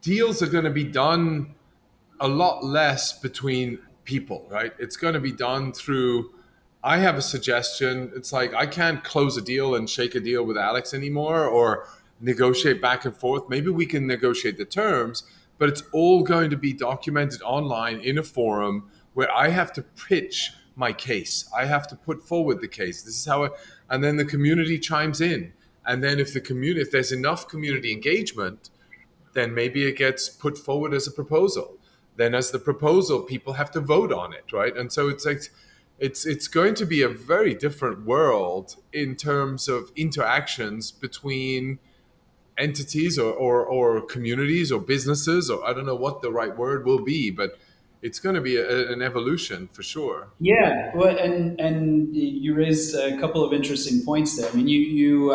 Deals are going to be done a lot less between people, right? It's going to be done through, I have a suggestion. It's like, I can't close a deal and shake a deal with Alex anymore or negotiate back and forth. Maybe we can negotiate the terms, but it's all going to be documented online in a forum where I have to pitch my case. I have to put forward the case. This is how it, and then the community chimes in. And then if there's enough community engagement, then maybe it gets put forward as a proposal. Then as the proposal, people have to vote on it, right? And so it's like it's going to be a very different world in terms of interactions between entities or communities or businesses, or I don't know what the right word will be, but it's going to be an evolution for sure. Yeah, well, and you raised a couple of interesting points there. I mean, you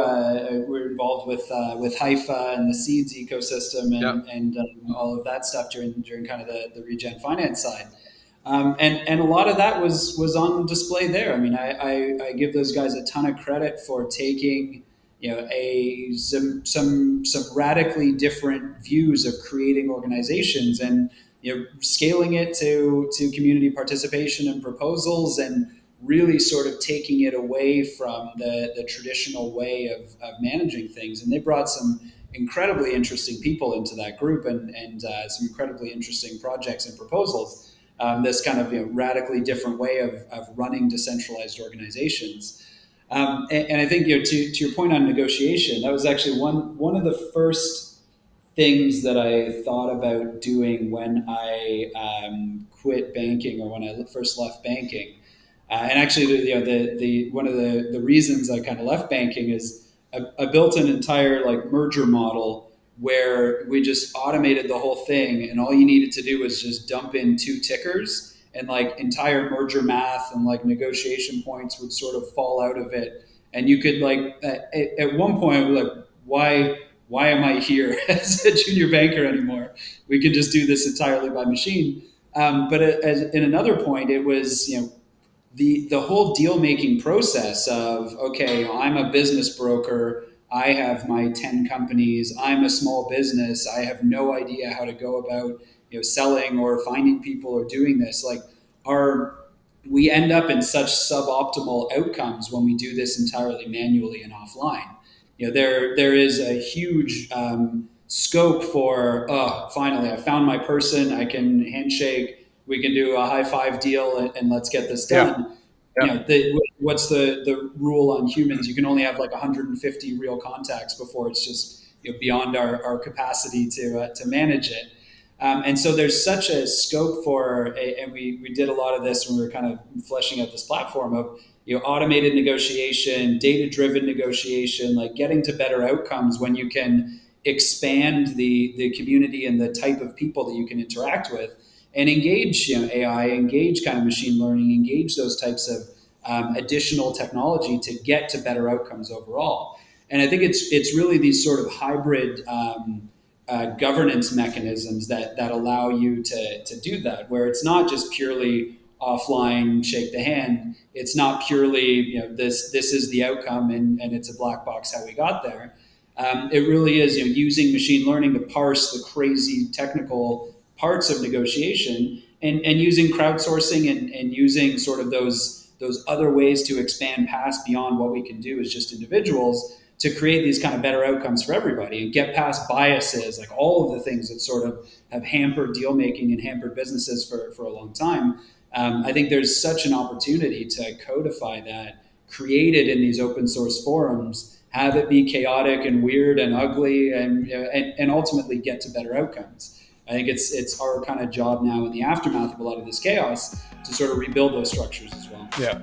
were involved with Haifa and the seeds ecosystem Yeah. and all of that stuff during kind of the regen finance side, and a lot of that was on display there. I mean, I give those guys a ton of credit for taking a some radically different views of creating organizations and scaling it to community participation and proposals and really sort of taking it away from the traditional way of managing things. And they brought some incredibly interesting people into that group and some incredibly interesting projects and proposals. This kind of radically different way of running decentralized organizations. And I think to your point on negotiation, that was actually one of the first things that I thought about doing when I quit banking or when I first left banking. And actually, the one of the reasons I kind of left banking is I built an entire like merger model where we just automated the whole thing, and all you needed to do was just dump in two tickers, and like entire merger math and like negotiation points would sort of fall out of it, and you could like at one point like why am I here as a junior banker anymore? We can just do this entirely by machine. But in another point, it was the whole deal making process of okay, I'm a business broker. I have my 10 companies. I'm a small business. I have no idea how to go about selling or finding people or doing this. Like our we end up in such suboptimal outcomes when we do this entirely manually and offline. There is a huge scope for finally I found my person. I can handshake. We can do a high five deal and let's get this Yeah. done. Yeah. What's the rule on humans? You can only have like 150 real contacts before it's just beyond our capacity to manage it. And so there's such a scope for, and we did a lot of this when we were kind of fleshing out this platform of automated negotiation, data driven negotiation, like getting to better outcomes when you can expand the community and the type of people that you can interact with and engage AI, engage kind of machine learning, engage those types of additional technology to get to better outcomes overall. And I think it's really these sort of hybrid governance mechanisms that allow you to do that, where it's not just purely offline, shake the hand. It's not purely this is the outcome and it's a black box how we got there. It really is using machine learning to parse the crazy technical parts of negotiation and using crowdsourcing and using sort of those other ways to expand past beyond what we can do as just individuals to create these kind of better outcomes for everybody and get past biases, like all of the things that sort of have hampered deal making and hampered businesses for a long time. I think there's such an opportunity to codify that, create it in these open source forums, have it be chaotic and weird and ugly, and ultimately get to better outcomes. I think it's our kind of job now in the aftermath of a lot of this chaos to sort of rebuild those structures as well. Yeah.